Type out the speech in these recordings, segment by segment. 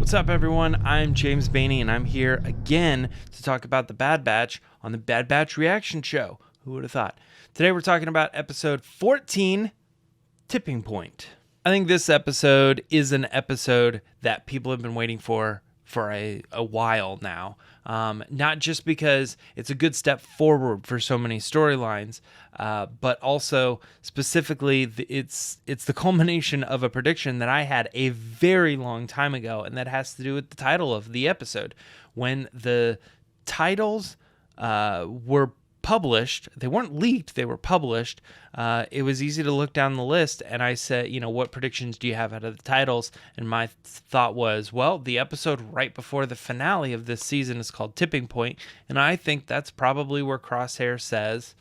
What's up, everyone? I'm James Baney, and I'm here again to talk about The Bad Batch on the Bad Batch Reaction Show. Who would have thought? Today we're talking about episode 14, Tipping Point. I think this episode is an episode that people have been waiting for a while now. Not just because it's a good step forward for so many storylines, but also specifically it's the culmination of a prediction that I had a very long time ago, and that has to do with the title of the episode. When the titles were published, they weren't leaked, they were published, it was easy to look down the list, and I said, what predictions do you have out of the titles? And my thought was, well, the episode right before the finale of this season is called Tipping Point, and I think that's probably where Crosshair says,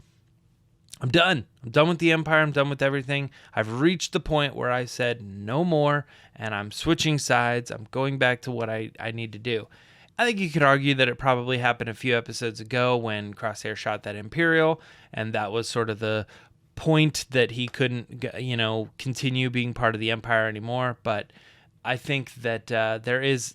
I'm done with the Empire, I'm done with everything, I've reached the point where I said no more, and I'm switching sides, I'm going back to what I need to do. I think you could argue that it probably happened a few episodes ago when Crosshair shot that Imperial, and that was sort of the point that he couldn't, continue being part of the Empire anymore. But I think that there is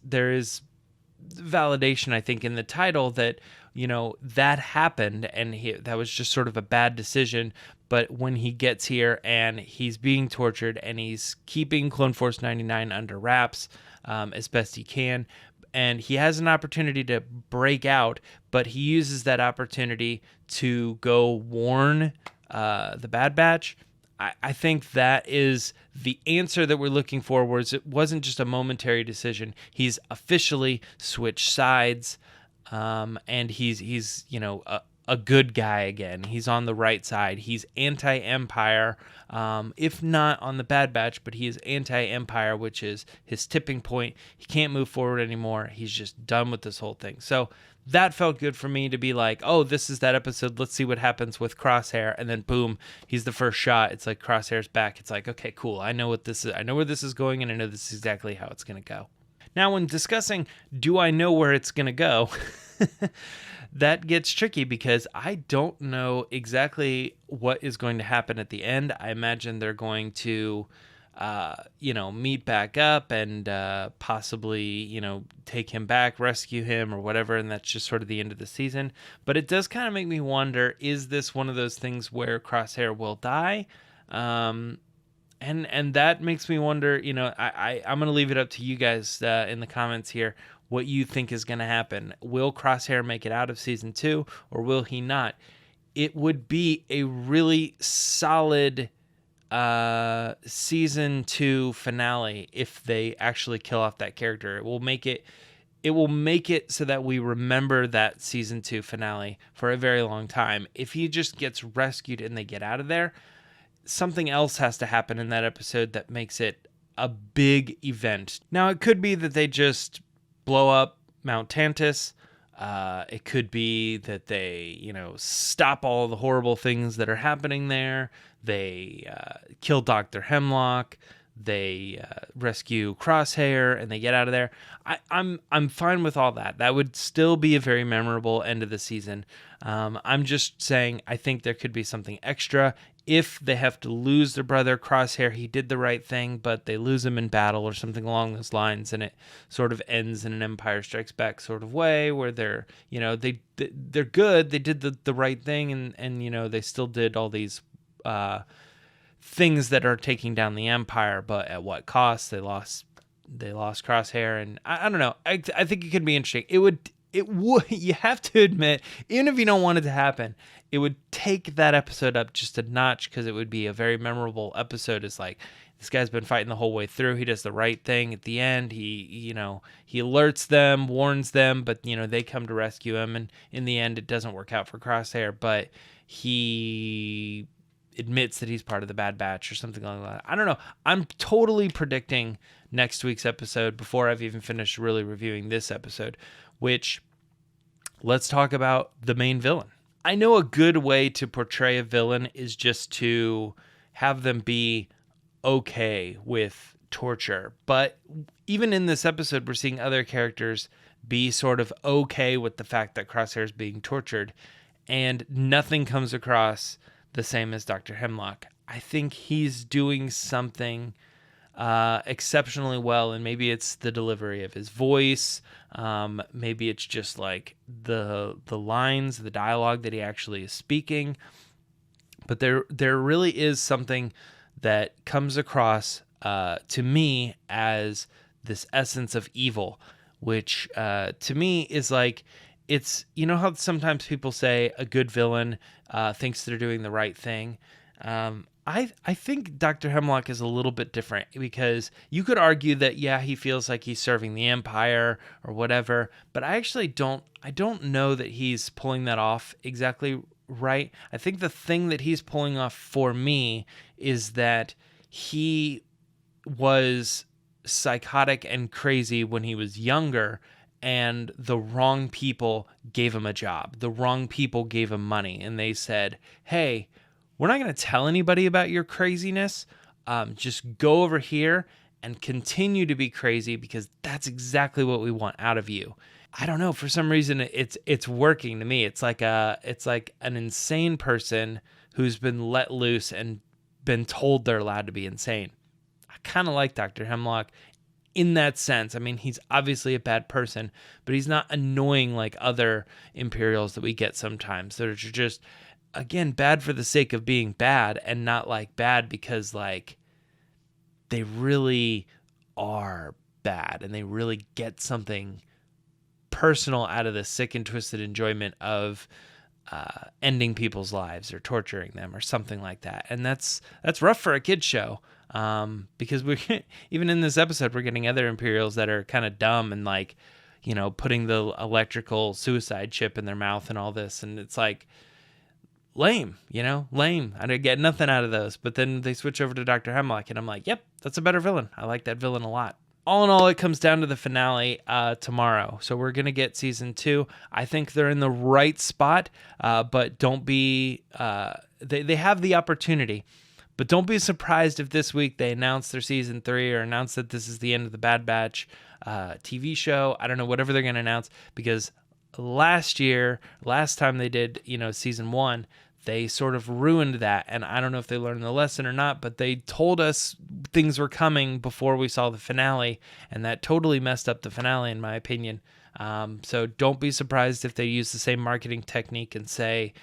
validation, I think, in the title that, that happened, and that was just sort of a bad decision. But when he gets here and he's being tortured and he's keeping Clone Force 99 under wraps as best he can, and he has an opportunity to break out, but he uses that opportunity to go warn the Bad Batch. I think that is the answer that we're looking for, whereas it wasn't just a momentary decision. He's officially switched sides, and he's a good guy again. He's on the right side. He's anti-Empire, if not on the Bad Batch, but he is anti-Empire, which is his tipping point. He can't move forward anymore. He's just done with this whole thing. So that felt good for me to be like, oh, this is that episode. Let's see what happens with Crosshair. And then boom, he's the first shot. It's like Crosshair's back. It's like, okay, cool. I know what this is. I know where this is going, and I know this is exactly how it's going to go. Now, when discussing, do I know where it's going to go? That gets tricky because I don't know exactly what is going to happen at the end. I imagine they're going to, meet back up and possibly, take him back, rescue him or whatever, and that's just sort of the end of the season. But it does kind of make me wonder, is this one of those things where Crosshair will die? And that makes me wonder, I'm going to leave it up to you guys in the comments here, what you think is going to happen. Will Crosshair make it out of season 2, or will he not? It would be a really solid season 2 finale if they actually kill off that character. It will make it so that we remember that season 2 finale for a very long time. If he just gets rescued and they get out of there, something else has to happen in that episode that makes it a big event. Now, it could be that they just blow up Mount Tantus. It could be that they, stop all the horrible things that are happening there. They kill Dr. Hemlock. They rescue Crosshair, and they get out of there. I'm fine with all that. That would still be a very memorable end of the season. I'm just saying I think there could be something extra. If they have to lose their brother Crosshair, he did the right thing, but they lose him in battle or something along those lines, and it sort of ends in an Empire Strikes Back sort of way where they're good, they did the right thing, and they still did all these things that are taking down the Empire, but at what cost? They lost Crosshair, and I don't know. I think it could be interesting. It would. You have to admit, even if you don't want it to happen, it would take that episode up just a notch, because it would be a very memorable episode. It's like, this guy's been fighting the whole way through. He does the right thing at the end. He alerts them, warns them, but they come to rescue him, and in the end, it doesn't work out for Crosshair, but he admits that he's part of the Bad Batch or something like that. I don't know. I'm totally predicting next week's episode before I've even finished really reviewing this episode, which, let's talk about the main villain. I know a good way to portray a villain is just to have them be okay with torture. But even in this episode, we're seeing other characters be sort of okay with the fact that Crosshair is being tortured, and nothing comes across the same as Dr. Hemlock. I think he's doing something exceptionally well, and maybe it's the delivery of his voice, maybe it's just like the lines, the dialogue that he actually is speaking, but there really is something that comes across to me as this essence of evil, which to me is like, it's, you know how sometimes people say a good villain thinks they're doing the right thing. I think Dr. Hemlock is a little bit different, because you could argue that, yeah, he feels like he's serving the Empire or whatever, but I don't know that he's pulling that off exactly right. I think the thing that he's pulling off for me is that he was psychotic and crazy when he was younger, and the wrong people gave him a job. The wrong people gave him money, and they said, hey, we're not going to tell anybody about your craziness. Just go over here and continue to be crazy, because that's exactly what we want out of you. I don't know, for some reason it's working to me. It's like an insane person who's been let loose and been told they're allowed to be insane. I kind of like Dr. Hemlock in that sense. I mean, he's obviously a bad person, but he's not annoying like other Imperials that we get sometimes. They're just, again, bad for the sake of being bad, and not like bad because like they really are bad and they really get something personal out of the sick and twisted enjoyment of ending people's lives or torturing them or something like that. And that's rough for a kid's show, because we even in this episode we're getting other Imperials that are kind of dumb and like, you know, putting the electrical suicide chip in their mouth and all this, and it's like lame, you know, lame. I didn't get nothing out of those. But then they switch over to Dr. Hemlock, and I'm like, yep, that's a better villain. I like that villain a lot. All in all, it comes down to the finale tomorrow. So we're going to get season 2. I think they're in the right spot, but don't be... They have the opportunity, but don't be surprised if this week they announce their season 3 or announce that this is the end of the Bad Batch TV show. I don't know, whatever they're going to announce, because last time they did, you know, season 1, they sort of ruined that, and I don't know if they learned the lesson or not, but they told us things were coming before we saw the finale, and that totally messed up the finale, in my opinion. So don't be surprised if they use the same marketing technique and say,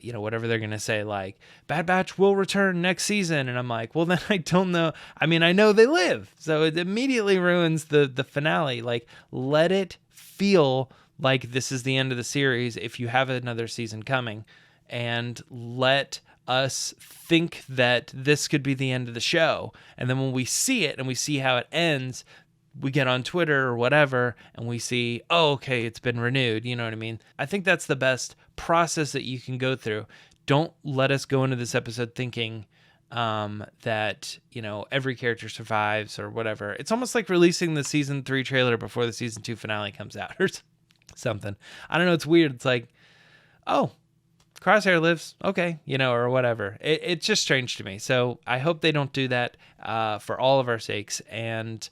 you know, whatever they're going to say, like, Bad Batch will return next season, and I'm like, well, then I don't know. I mean, I know they live, so it immediately ruins the finale. Like, let it feel like this is the end of the series if you have another season coming, and let us think that this could be the end of the show. And then when we see it and we see how it ends, we get on Twitter or whatever and we see, oh, okay, it's been renewed. You know what I mean? I think that's the best process that you can go through. Don't let us go into this episode thinking that, you know, every character survives or whatever. It's almost like releasing the season 3 trailer before the season 2 finale comes out or something. I don't know. It's weird. It's like, oh, Crosshair lives, okay, you know, or whatever. It's just strange to me. So I hope they don't do that for all of our sakes. And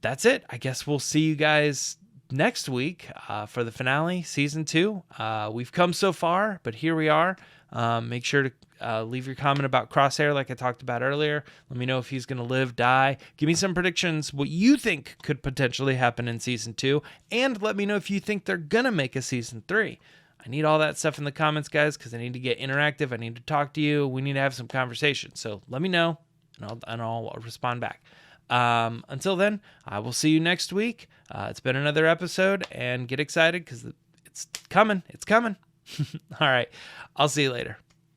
that's it. I guess we'll see you guys next week for the finale, season 2. We've come so far, but here we are. Make sure to leave your comment about Crosshair like I talked about earlier. Let me know if he's going to live, die. Give me some predictions, what you think could potentially happen in season 2. And let me know if you think they're going to make a season 3. I need all that stuff in the comments, guys, because I need to get interactive. I need to talk to you. We need to have some conversation. So let me know, and I'll respond back. Until then, I will see you next week. It's been another episode, and get excited because it's coming. It's coming. All right. I'll see you later.